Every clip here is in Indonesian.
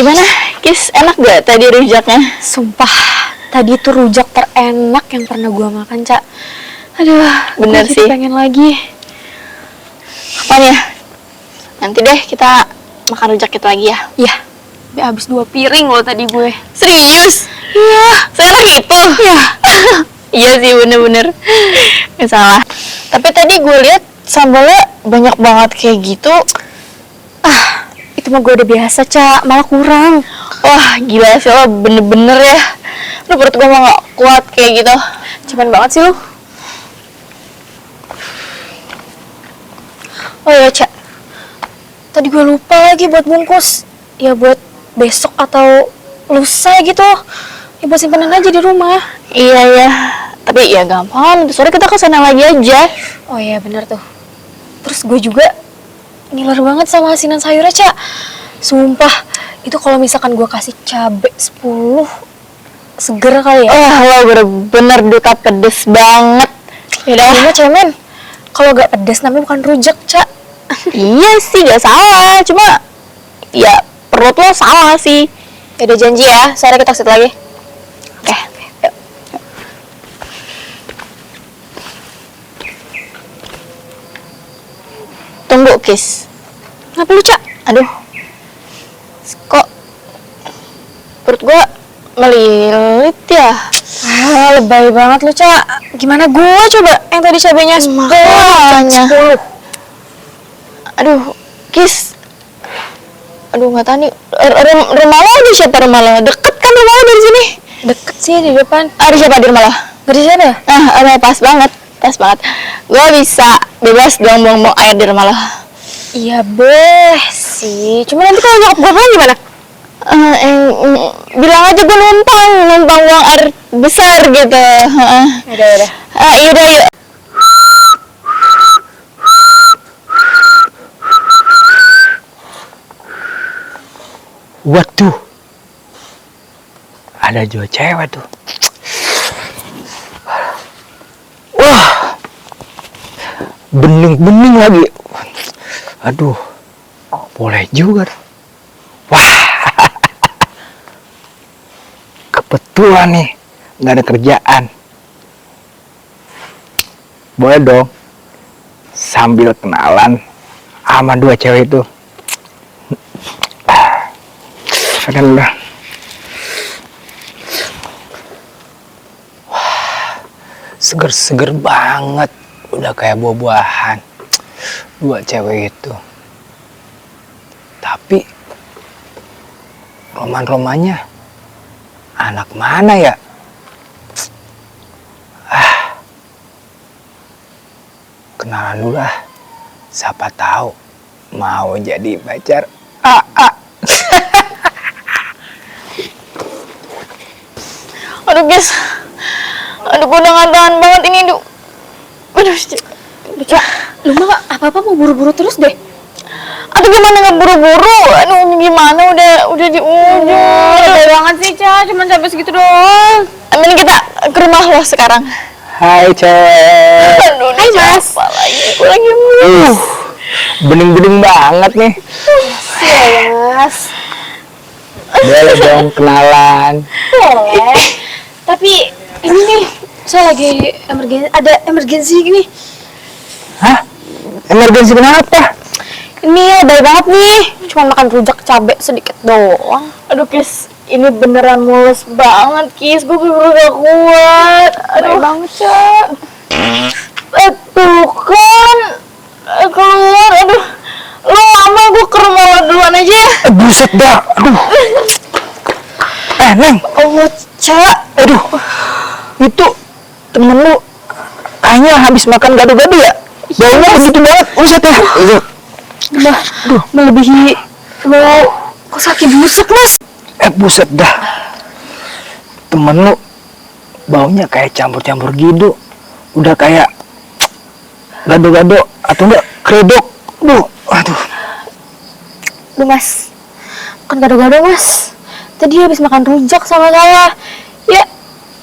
Gimana, Kis? Enak gak tadi rujaknya? Sumpah, tadi tuh rujak terenak yang pernah gue makan, Cak. Aduh, bener gua sih. jadi pengen lagi. Apaan ya? Nanti deh kita makan rujak kita lagi ya. Iya, udah habis 2 piring loh tadi gue. Serius? Iya. Seenak itu? Iya. Iya sih, bener-bener. Gak salah. Tapi tadi gue lihat sambalnya banyak banget kayak gitu. Itu mah gue udah biasa, Cak. Malah kurang. Wah, gila sih lo, bener-bener ya. Lu perut gue mah gak kuat kayak gitu. Cemen banget sih lu. Oh iya, Cak. Tadi gue lupa lagi buat bungkus. Ya buat besok atau lusa gitu. Ya buat simpanan aja di rumah. Iya ya. Tapi ya gampang, nanti sore kita kesana lagi aja. Oh iya, bener tuh. Terus gue juga ngiler banget sama asinan sayurnya, Cak. Sumpah, itu kalau misalkan gue kasih cabe 10, seger kali ya. Wah, lo bener-bener duta pedes banget. Yaudah, Cuma cemen, kalau gak pedes namanya bukan rujak, Cak. iya sih gak salah. Cuma, ya perut lo salah sih. Udah janji ya, sore kita kesit lagi. Oke, yuk. Tunggu, Kis. Kenapa lu, Cak? Aduh, kok perut gua melilit ya? Lebay banget lu, Cak. Gimana gue coba yang tadi cabenya 10, Makanya. 10. Aduh, Kis. Aduh, nggak tahu nih. Rumah lo ada siapa rumah lo? Deket kan rumah lo dari sini? Deket sih di depan. Ada siapa di rumah lo? Gak di sana? Ada pas banget. Pas banget. Gue bisa bebas dong buang-buang air di rumah lo. Iya, boleh sih. Cuma nanti kalau nyokap gue pulang gimana? Bilang aja gue numpang buang air besar gitu. Yaudah. Yaudah yuk. Waduh, ada juga cewek tuh. Wah, bening-bening lagi. Aduh, boleh juga tuh. Wah, kebetulan nih, nggak ada kerjaan. Boleh dong, sambil kenalan sama 2 cewek itu. Akan udah. Wah, seger-seger banget, udah kayak buah-buahan 2 cewek itu. Tapi roman-romannya anak mana ya? Kenalan dulu lah, siapa tahu mau jadi pacar Aduh, guys. Aduh, gue udah gak tahan banget ini, Aduh, Cak, lu mah apa-apa mau buru-buru terus deh. Aduh, gimana gak buru-buru? Aduh, gimana udah di ujung. Udah banget sih, Cak. Cuma sampai segitu doang. Mending kita ke rumah lo sekarang. Hai cewek. Aduh, Hai, Mas. Apa lagi? Gue lagi mulus. Bening-bening banget nih. Iya, Mas. Boleh dong kenalan. Boleh. Tapi ini nih, saya lagi ada emergensi gini. Hah? Emergensi kenapa? Ini baik banget nih. Cuma makan rujak cabe sedikit doang. Aduh, Kis. Ini beneran mulus banget, Kis. Gue bener-bener gak kuat. Aduh, banget, Cak. tuh kan. Keluar, aduh. Lo lama, gue ke rumah lo duluan aja ya. Buset dah. Aduh. Neng. Allah, Cak. Aduh. Itu temen lu kayaknya habis makan gado-gado ya? Baunya begitu banget. Buset ya. Aduh, melebihi lo. Kok sakit busuk, Mas? Buset dah. Temen lu baunya kayak campur-campur gitu. Udah kayak gado-gado atau enggak kredok. Aduh. Duh, Mas. Bukan gado-gado, Mas. Tadi habis makan rujak sama saya. Ya,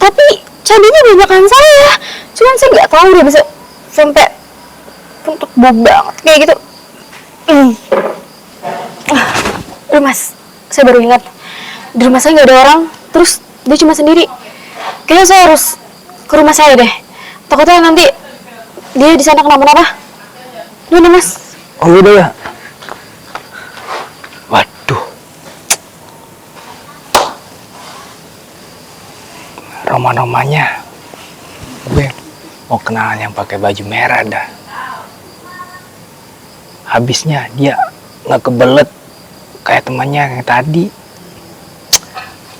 tapi cabenya banyakan saya. Cuman saya nggak tahu dia bisa sampai untuk bau banget kayak gitu. Mas, saya baru ingat. Di rumah saya nggak ada orang, terus dia cuma sendiri. Kayaknya saya harus ke rumah saya deh. Takutnya nanti dia di sana kenapa-napa. Gimana Mas? Oh udah ya. Waduh. Roman-romannya gue mau kenalan yang pakai baju merah dah. Habisnya dia nggak kebelet kayak temannya yang tadi.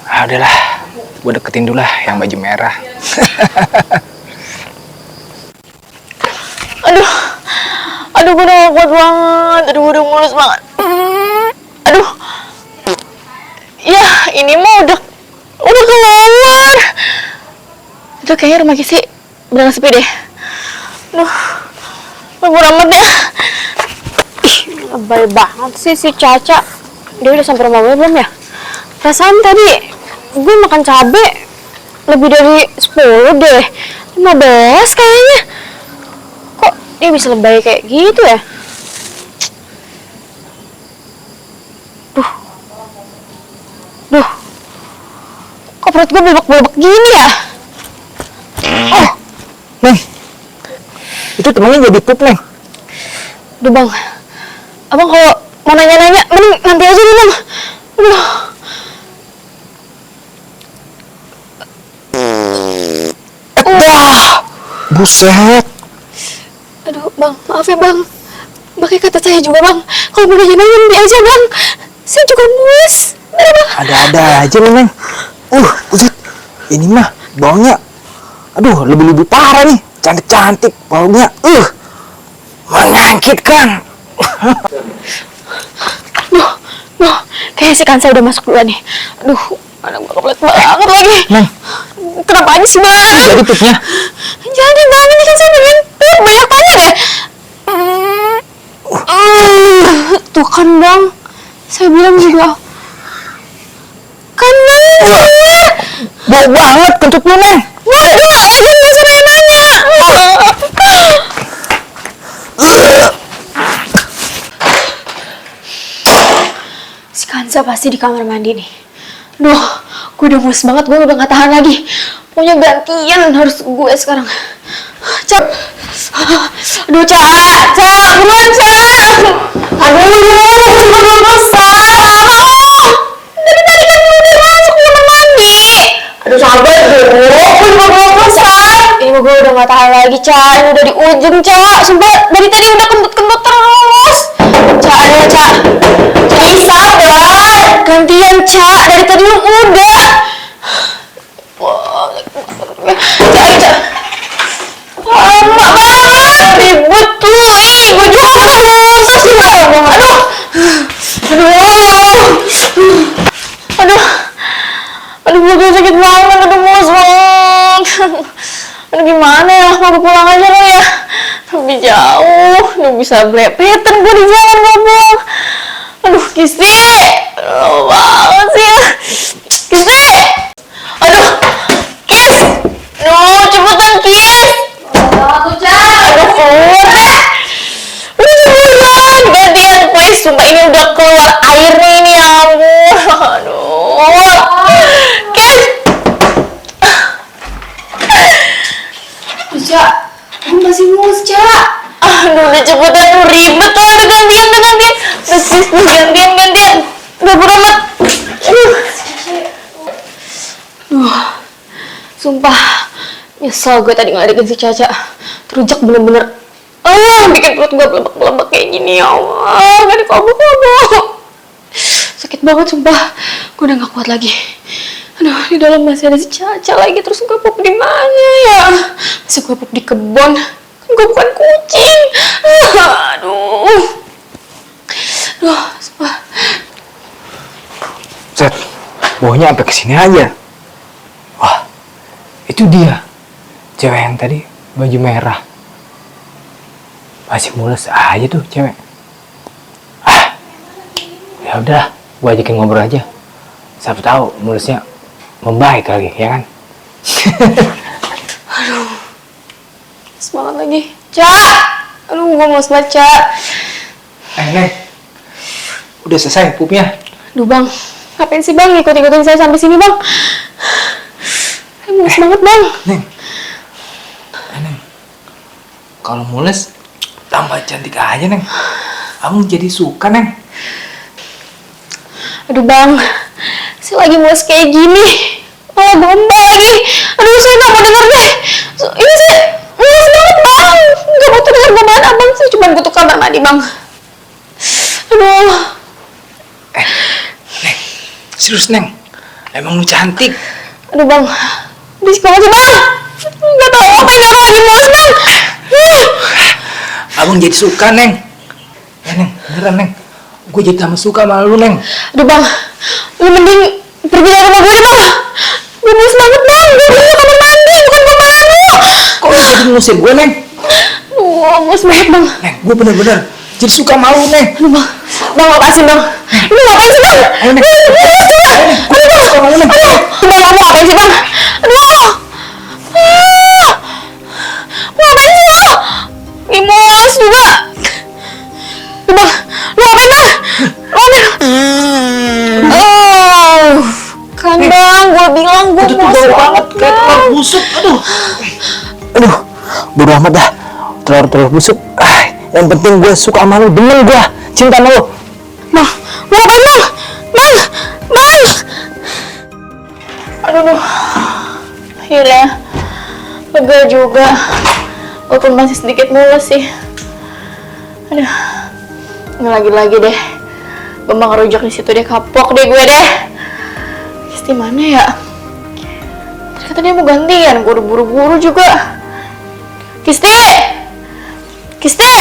Ah udahlah, gue deketin dulu lah yang baju merah. Aduh, gue udah kuat banget. Aduh, gue udah mulus banget. Aduh. Ya, ini mah udah keluar. Itu kayaknya rumah Kisi beneran sepi deh. Aduh, gue amat ya. Lebay banget sih si Caca. Dia udah sampai rumah gue belum ya? Perasaan tadi gue makan cabe lebih dari 10 deh. 15 kayaknya. Kok dia bisa lebay kayak gitu ya? Duh. Kok perut gue bebek-bebek gini ya? Oh, Neng. Itu temannya jadi pup, Neng. Duh bang, abang kalau mau nanya-nanya, mending nanti aja dulu bang. Aduh. Wah, buset. Aduh bang, maaf ya bang. Pakai kata saya juga bang. Kalau mau nanya-nanya nanti aja bang. Saya juga nulis. Ada-ada aja nih, Neng. Buset. Ini mah baunya. Aduh, lebih-lebih parah nih. Cantik-cantik baunya. Menyakitkan. Duh, kayaknya si Kansa udah masuk duluan nih. Aduh, mana gue kebelet banget lagi. Neng, Kenapa aja sih bang? jadi pupnya. Jadi bang, ini kan saya pengen pup, banyak tanya deh. Tuh kan bang, saya bilang juga. Kan nanya. Bau banget kentut lu, Neng. Waduh, ini gak sampai nanya. Si Kansa pasti di kamar mandi nih. Duh, gue udah mulus banget, gue udah gak tahan lagi. Pokoknya gantian harus gue sekarang. Cap. Aduh, Ca, buruan, Ca. Aduh, belum besar. Dari tadi kan udah masuk ke kamar mandi. Aduh, sabar dulu, belum besar. Ini gue udah gak tahan lagi, Ca. Ini udah di ujung, Ca. Sumpah, dari tadi udah kentut-kentut terus. Ca, aduh, Ca. Ih, sabar. Gantian, Ca. Dari tadi lu udah. Ca, Ca. Lama banget. Ribut tuh. Ih, gue juga harus. Aduh. Aduh, gue sakit banget. Aduh, mulus banget. Aduh, gimana ya? Mau pulang aja lo ya? Lebih jauh. Udah bisa belepetan gue di jalan ngomong. Aduh, Kisi. Lama banget sih ya. Kisi. Aduh, Kis. Aduh, cepetan, Kis. Aduh, keluar deh. Udah cepetan. Gantian, please. Sumpah ini udah keluar air nih, ini ya ampun. Aduh. Kis. Ca, gue masih mulus, Ca. Aduh, udah cepetan, tuh ribet tuh. Udah gantian. Udah gantian. Udah beramat. Sumpah, nyesel gue tadi ngeladekin si Caca. Terujak bener-bener. Bikin perut gue belebek-belebek kayak gini, ya Allah. Gak dikobok-kobok. Sakit banget, sumpah. Gue udah gak kuat lagi. Aduh, di dalam masih ada si Caca lagi. Terus gue pup di mana ya? Masih gue pup di kebun. Kan gue bukan kucing. Aduh, sumpah. Set, baunya sampai kesini aja. Wah, itu dia. Cewek yang tadi baju merah. Masih mulus aja tuh cewek. Ya udah, gua ajakin ngobrol aja. Siapa tahu mulusnya membaik lagi, ya kan? Aduh, semangat lagi. Ca, aduh, gue mau baca. Neng, udah selesai pupnya? Duh bang, Ngapain sih bang ikut-ikutin saya sampai sini bang? Saya mules banget bang. Neng. Neng. Kalau mules tambah cantik aja, Neng. Abang jadi suka, Neng. Aduh bang, saya lagi mules kayak gini. Malah gombal lagi. Aduh saya gak mau denger deh. Ini saya mules banget bang. Gak butuh denger gombalan abang. Saya cuma butuh kamar mandi bang. Aduh. Neng. Serius, Neng. Emang lu cantik. Aduh bang. Berisik banget sih bang. Gak tau apa yang aku lagi mules bang. Abang jadi suka, Neng. Ya, Neng. Beneran, Neng. Gue jadi tambah suka sama lu, Neng. Aduh bang. Lu mending pergi dari rumah gue deh bang. Gue mules banget bang. Gue butuh kamar mandi. Bukan gombalan lu. Kok lu jadi ngusir gue, Neng? Aduh mules banget bang. Neng, gue bener-bener jadi suka sama lu, Neng. Aduh bang. Bang lepasin bang. Ini ngapain sih bang? Ayo, Neng. Gue suka sama lu, Neng. Aduh, bang kamu ngapain sih bang? Aduh. Ngapain sih lo? Imus juga. Aduh, bang, lu ngapain bang? Lu ngapain? Kan bang, gue bilang gue Itu tuh bau banget kayak telur busuk. Aduh, bodo amat dah. Telur busuk. Yang penting gue suka sama lu, demen gue, cinta sama lu. Bang, lu ngapain bang? Bang, bang. Aduh, akhirnya lega juga. Walaupun masih sedikit mules sih. Aduh, nggak lagi-lagi deh. Bambang ngerujak di situ deh, kapok deh gue deh. Kisti mana ya? Ternyata dia mau gantian, gue udah buru-buru juga. Kisti! Kisti!